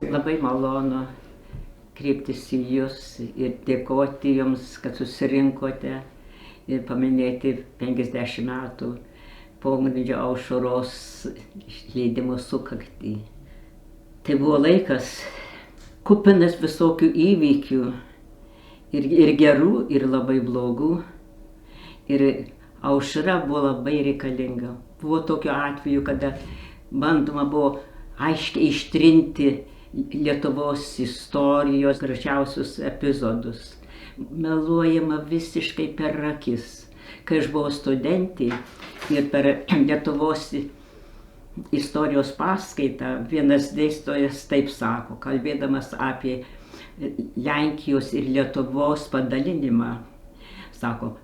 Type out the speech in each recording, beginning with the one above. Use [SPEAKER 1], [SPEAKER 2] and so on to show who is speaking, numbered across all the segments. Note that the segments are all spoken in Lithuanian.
[SPEAKER 1] Labai malonu kreiptis į Jūs ir dėkoti Jums, kad susirinkote ir paminėti 50 metų pogrindžio Aušros išleidimo sukaktį. Tai buvo laikas kupinas visokių įvykių, ir gerų, ir labai blogų. Ir Aušra buvo labai reikalinga. Buvo tokiu atveju, kada bandoma buvo aiškiai ištrinti Lietuvos istorijos gražiausius epizodus. Meluojama visiškai per akis. Kai aš buvau studentė ir per Lietuvos istorijos paskaitą vienas dėstytojas taip sako, kalbėdamas apie Lenkijos ir Lietuvos padalinimą, sako,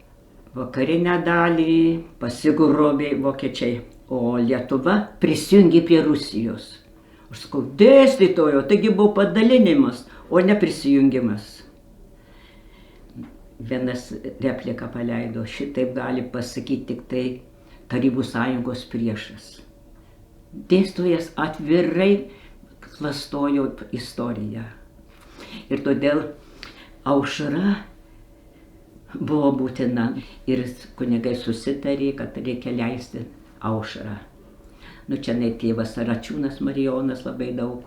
[SPEAKER 1] vakarinę dalį pasigrobė vokiečiai, o Lietuva prisijungė prie Rusijos. Aš sakau, dėstytojo, taigi buvo padalinimas, o ne prisijungimas. Vienas repliką paleido, šitaip gali pasakyti tik tai Tarybų sąjungos priešas. Dėstytojas atvirai klastojo istoriją. Ir todėl Aušra buvo būtina. Ir kunigai susitarė, kad reikia leisti Aušrą. Nu, čia tėvas Račiūnas Marijonas labai daug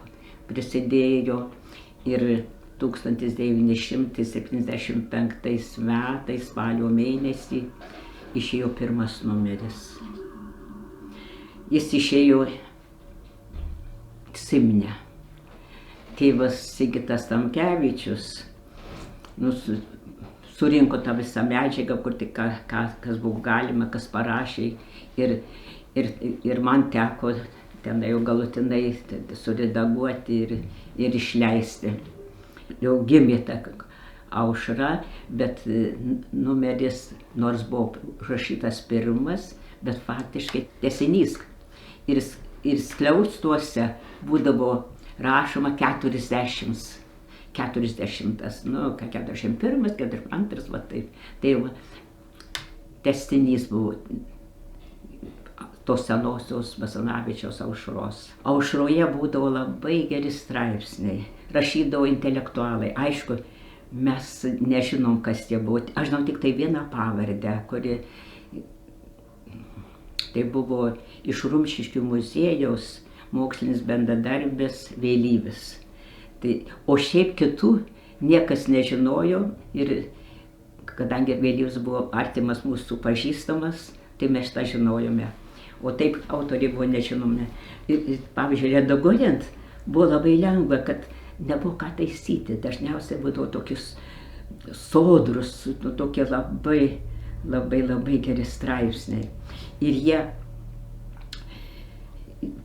[SPEAKER 1] prisidėjo. Ir 1975 metais spalio mėnesį išėjo pirmas numeris. Jis išėjo Simne. Tėvas Sigitas Tamkevičius surinko tą visą medžiagą, kur tik kas buvo galima, kas parašė. Ir man teko ten jau galutinai suredaguoti ir išleisti. Jau gimė ta Aušra, bet numeris, nors buvo rašytas pirmas, bet faktiškai tęsinys. Ir skliaustuose būdavo rašoma 40, nu, 41, 42, va taip. Tai va, tęstinys buvo tos senosios Basanavičiaus Aušros. Aušroje būdavo labai geri straipsniai, rašydavo intelektualai. Aišku, mes nežinom, kas jie buvo. Aš žinau tik tai vieną pavardę, kuri tai buvo iš Rumšiškių muziejaus mokslinis bendradarbis Vėlyvis. O šiaip kitų niekas nežinojo ir kadangi Vėlyvis buvo artimas mūsų pažįstamas, tai mes tą žinojome. O taip autoriai buvo nežinomi. Ir, pavyzdžiui, redaguojant buvo labai lengva, kad nebuvo ką taisyti. Dažniausiai būdavo tokius sodrus, tokie labai geri straipsniai. Ir jie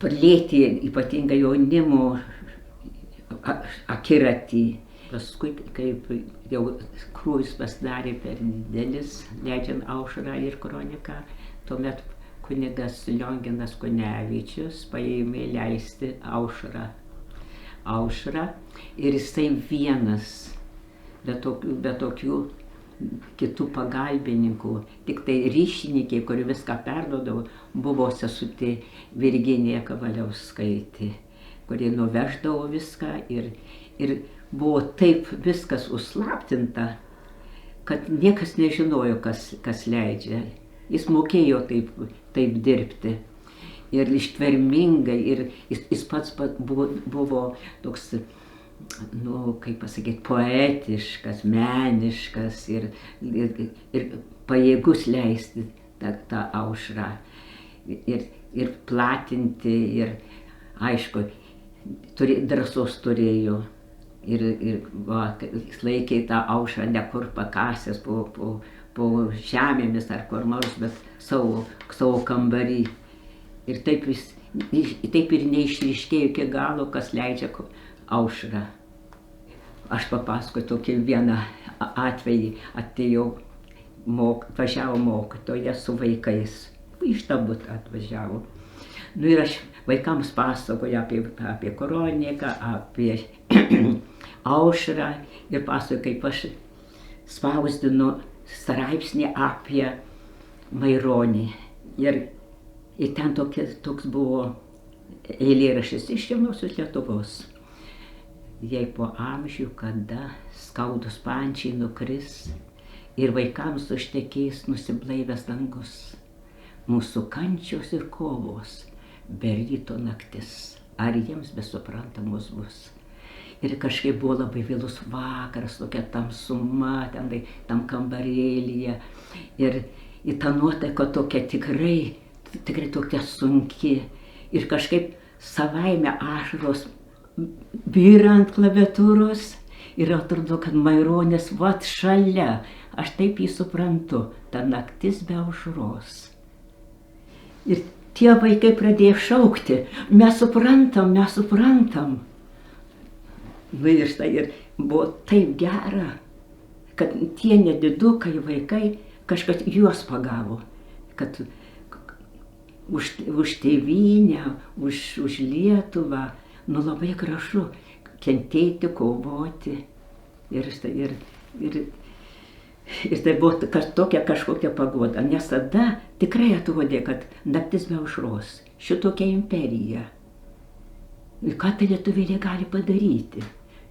[SPEAKER 1] plėtė ypatingai jaunimo akiratį. Paskui, kaip jau krūvis pasidarė per didelis, leidžiant Aušrą ir kroniką, tuomet kunigas Lionginas Kunevičius paėmė leisti Aušrą. Ir jisai vienas, be tokių kitų pagalbininkų, tik tai ryšininkai, kuri viską perduodavo, buvo sesutė Virginija Kavaliauskaitė, kuri nuveždavo viską ir buvo taip viskas užslaptinta, kad niekas nežinojo, kas leidžia. Jis mokėjo taip dirbti ir ištvermingai, ir jis pats buvo toks, nu, kaip pasakyti, poetiškas, meniškas ir pajėgus leisti tą Aušrą ir platinti, ir aišku, drąsos turėjo ir jis laikė tą Aušrą ne kur pakasęs po žemėmis ar kur nors, bet savo kambarį. Ir taip ir neišryškėjo iki galo, kas leidžia Aušrą. Aš papasakoju tokį vieną atvejį. Atvažiavo mokytoja su vaikais. Iš tą butą atvažiavo. Nu ir aš vaikams pasakoju apie kroniką, apie Aušrą ir pasakoju, kaip aš spausdinu straipsnį apie Maironį. Ir ten toks buvo eilėraštis iš jaunosios Lietuvos. Jei po amžių kada skaudus pančiai nukris ir vaikams užtekės nusiblaivęs dangus, mūsų kančios ir kovos be ryto naktis, ar jiems besuprantamos bus. Ir kažkaip buvo labai vėlus vakaras, tokia tamsuma, tam kambarėlyje. Ir į tą nuotaiką tokia tikrai tokia sunki. Ir kažkaip savaime ašaros byra ant klaviatūros. Ir atrodo, kad Maironis vat šalia. Aš taip jį suprantu, ta naktis be aušros. Ir tie vaikai pradėjo šaukti, mes suprantam, mes suprantam. Nu ir štai ir buvo taip gera, kad tie nedidukai vaikai kažkas juos pagavo, kad už tėvynę, už Lietuvą, nu labai gražu kentėti, kovoti. Ir tai buvo tokia kažkokia paguoda, nes tada tikrai atrodė, kad naktis be aušros, šitokia imperija. Ir ką tai lietuvėlė gali padaryti?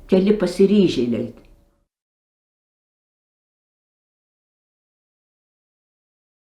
[SPEAKER 1] Keli pasiryžėliai